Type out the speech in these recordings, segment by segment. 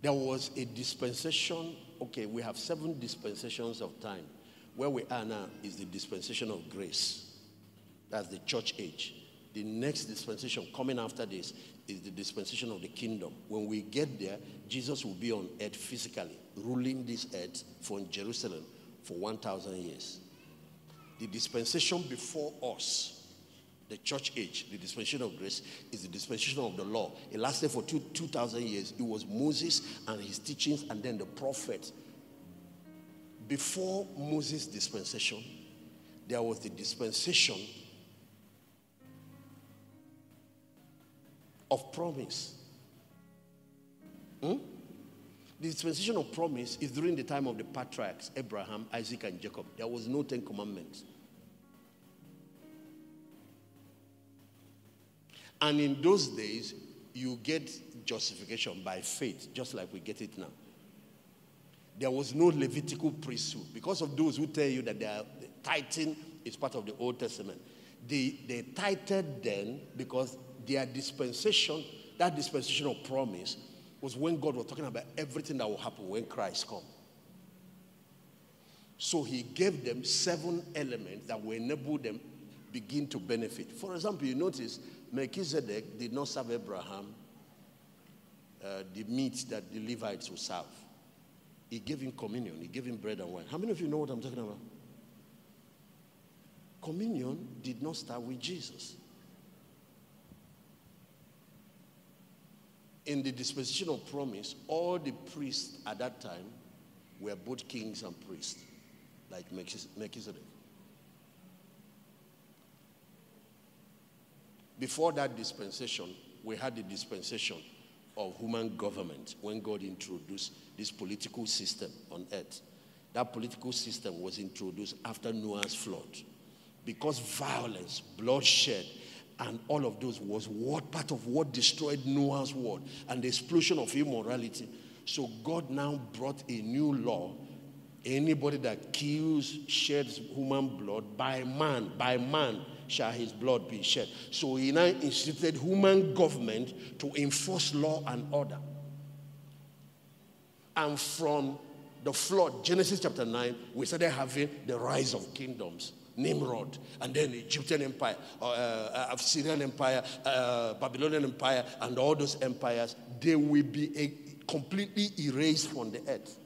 There was a dispensation. Okay, we have 7 dispensations of time. Where we are now is the dispensation of grace. That's the church age. The next dispensation coming after this is the dispensation of the kingdom. When we get there, Jesus will be on earth physically, ruling this earth from Jerusalem for 1,000 years. The dispensation before us, the church age, the dispensation of grace, is the dispensation of the law. It lasted for 2,000 years. It was Moses and his teachings and then the prophets. Before Moses' dispensation, there was the dispensation of promise. The dispensation of promise is during the time of the patriarchs, Abraham, Isaac, and Jacob. There was no 10 commandments. And in those days, you get justification by faith, just like we get it now. There was no Levitical priesthood. Because of those who tell you that the tithing is part of the Old Testament. They tithed then because their dispensation, that dispensation of promise, was when God was talking about everything that will happen when Christ comes. So he gave them 7 elements that will enable them begin to benefit. For example, you notice Melchizedek did not serve Abraham the meat that the Levites will serve. He gave him communion. He gave him bread and wine. How many of you know what I'm talking about? Communion did not start with Jesus. In the dispensation of promise, all the priests at that time were both kings and priests, like Melchizedek. Before that dispensation, we had the dispensation of human government when God introduced this political system on earth. That political system was introduced after Noah's flood. Because violence, bloodshed, and all of those was part of what destroyed Noah's world and the explosion of immorality. So God now brought a new law. Anybody that kills, sheds human blood, by man shall his blood be shed. So he now instituted human government to enforce law and order. And from the flood, Genesis chapter 9, we started having the rise of kingdoms. Nimrod, and then Egyptian empire, Syrian empire, Babylonian empire, and all those empires, they will be completely erased from the earth.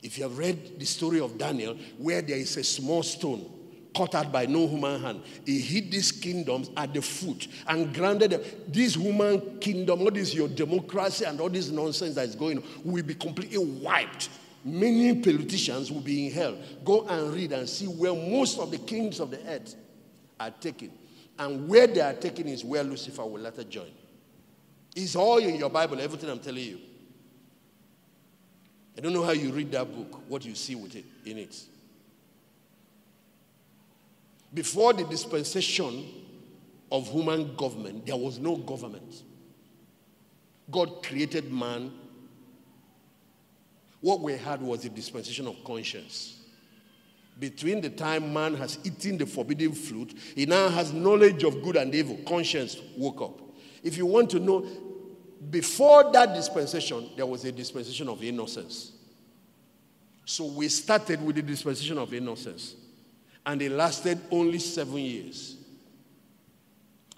If you have read the story of Daniel, where there is a small stone cut out by no human hand, he hid these kingdoms at the foot and granted them. This human kingdom, all this your democracy and all this nonsense that is going on, will be completely wiped. Many politicians will be in hell. Go and read and see where most of the kings of the earth are taken. And where they are taken is where Lucifer will later join. It's all in your Bible, everything I'm telling you. I don't know how you read that book, what you see with it in it. Before the dispensation of human government, there was no government. God created man. What we had was the dispensation of conscience. Between the time man has eaten the forbidden fruit, he now has knowledge of good and evil. Conscience woke up. If you want to know, before that dispensation, there was a dispensation of innocence. So we started with the dispensation of innocence. And it lasted only 7 years.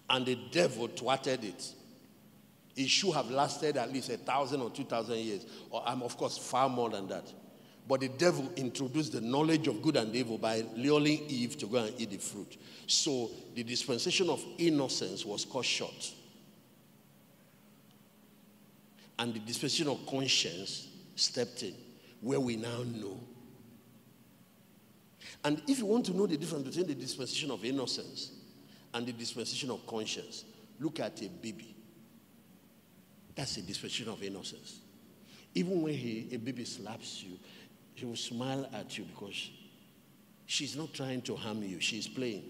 And the devil thwarted it. It should have lasted at least 1,000 or 2,000 years. Or of course, far more than that. But the devil introduced the knowledge of good and evil by luring Eve to go and eat the fruit. So the dispensation of innocence was cut short. And the dispensation of conscience stepped in, where we now know. And if you want to know the difference between the dispensation of innocence and the dispensation of conscience, look at a baby. That's a dispensation of innocence. Even when a baby slaps you, he will smile at you because she's not trying to harm you. She's playing.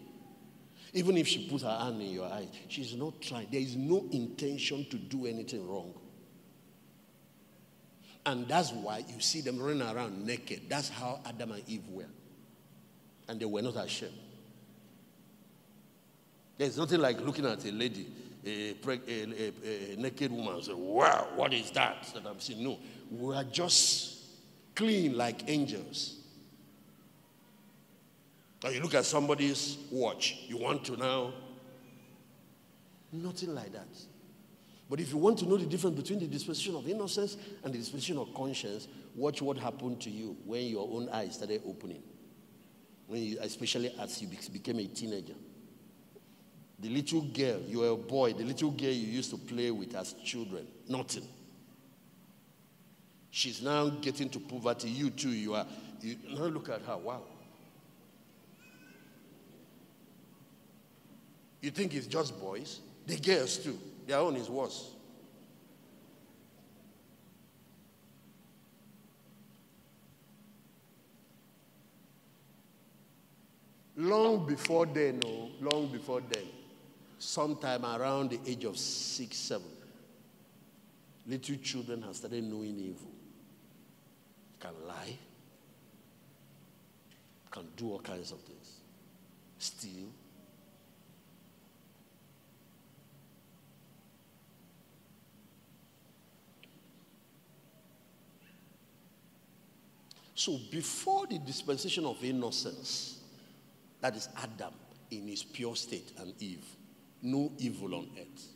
Even if she puts her hand in your eye, she's not trying. There is no intention to do anything wrong. And that's why you see them running around naked. That's how Adam and Eve were. And they were not ashamed. There's nothing like looking at a lady a naked woman and say, wow, what is that I'm seeing? No, we are just clean like angels. Or you look at somebody's watch, you want to now, nothing like that. But if you want to know the difference between the dispensation of innocence and the dispensation of conscience, watch what happened to you when your own eyes started opening. When you, especially as you became a teenager. The little girl, you were a boy, the little girl you used to play with as children, nothing. She's now getting to puberty. You too, you now look at her, wow. You think it's just boys? The girls too. Their own is worse. Long before then, sometime around the age of 6, 7, little children have started knowing evil. Can lie, can do all kinds of things, steal. So before the dispensation of innocence, that is Adam in his pure state and Eve, no evil on earth.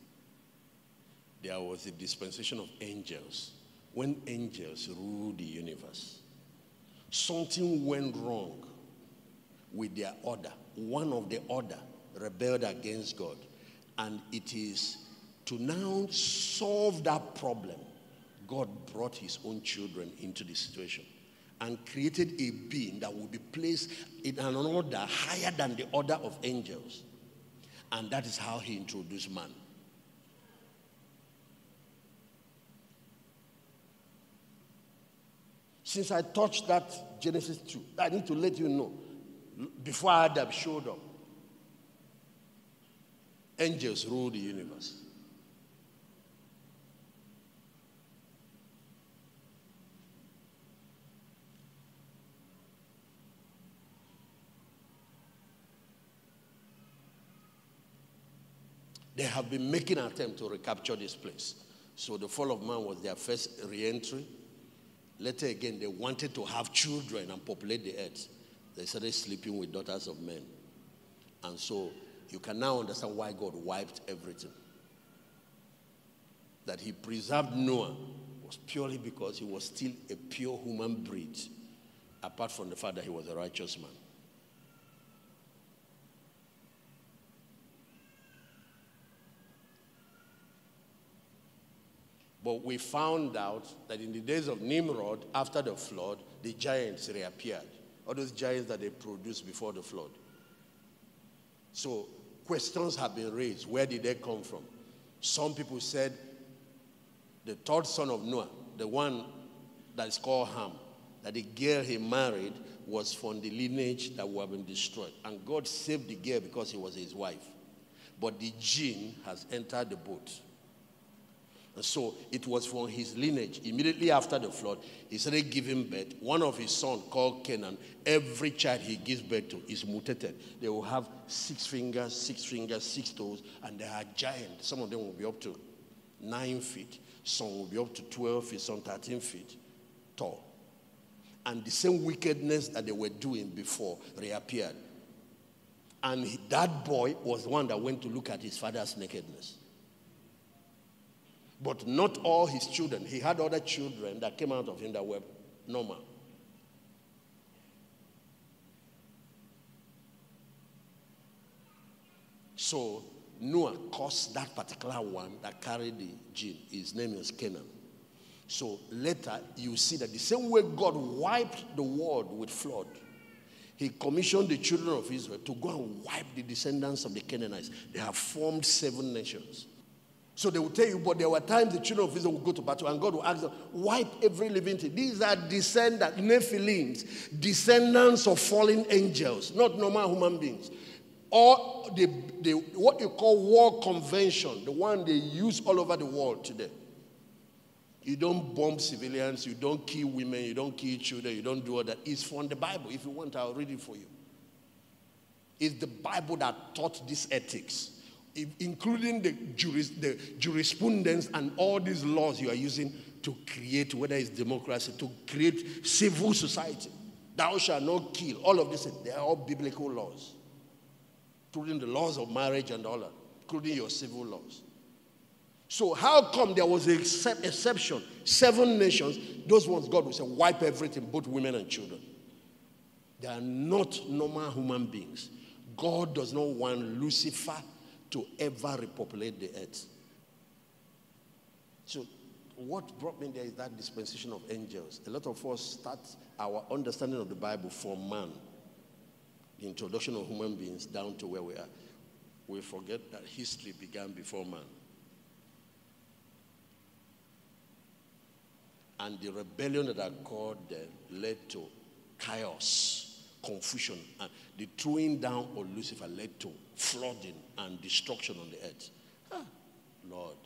There was a dispensation of angels. When angels ruled the universe, something went wrong with their order. One of the order rebelled against God. And it is to now solve that problem, God brought his own children into the situation and created a being that will be placed in an order higher than the order of angels. And that is how he introduced man. Since I touched that Genesis 2, I need to let you know, before Adam showed up, angels ruled the universe. They have been making an attempt to recapture this place. So the fall of man was their first re-entry. Later again, they wanted to have children and populate the earth. They started sleeping with daughters of men. And so you can now understand why God wiped everything. That he preserved Noah was purely because he was still a pure human breed, apart from the fact that he was a righteous man. But we found out that in the days of Nimrod, after the flood, the giants reappeared. All those giants that they produced before the flood. So questions have been raised. Where did they come from? Some people said the third son of Noah, the one that is called Ham, that the girl he married was from the lineage that would have been destroyed. And God saved the girl because he was his wife. But the jinn has entered the boat. And so it was from his lineage. Immediately after the flood, he started giving birth. One of his sons, called Canaan, every child he gives birth to is mutated. They will have 6 fingers, 6 toes, and they are giants. Some of them will be up to 9 feet. Some will be up to 12 feet, some 13 feet tall. And the same wickedness that they were doing before reappeared. And that boy was the one that went to look at his father's nakedness. But not all his children. He had other children that came out of him that were normal. So Noah cursed that particular one that carried the gene. His name is Canaan. So later you see that the same way God wiped the world with flood, he commissioned the children of Israel to go and wipe the descendants of the Canaanites. They have formed 7 nations. So they will tell you, but there were times the children of Israel would go to battle and God will ask them, wipe every living thing. These are descendants, Nephilims, descendants of fallen angels, not normal human beings. Or the what you call war convention, the one they use all over the world today. You don't bomb civilians, you don't kill women, you don't kill children, you don't do all that. It's from the Bible. If you want, I'll read it for you. It's the Bible that taught these ethics. including the jurisprudence and all these laws you are using to create, whether it's democracy, to create civil society. Thou shalt not kill. All of this, they are all biblical laws, including the laws of marriage and all that, including your civil laws. So how come there was an exception? 7 nations, those ones God will say, wipe everything, both women and children. They are not normal human beings. God does not want Lucifer to ever repopulate the earth. So what brought me there is that dispensation of angels. A lot of us start our understanding of the Bible from man, the introduction of human beings, down to where we are. We forget that history began before man. And the rebellion that occurred there led to chaos, confusion, and the throwing down of Lucifer led to flooding and destruction on the earth. Lord.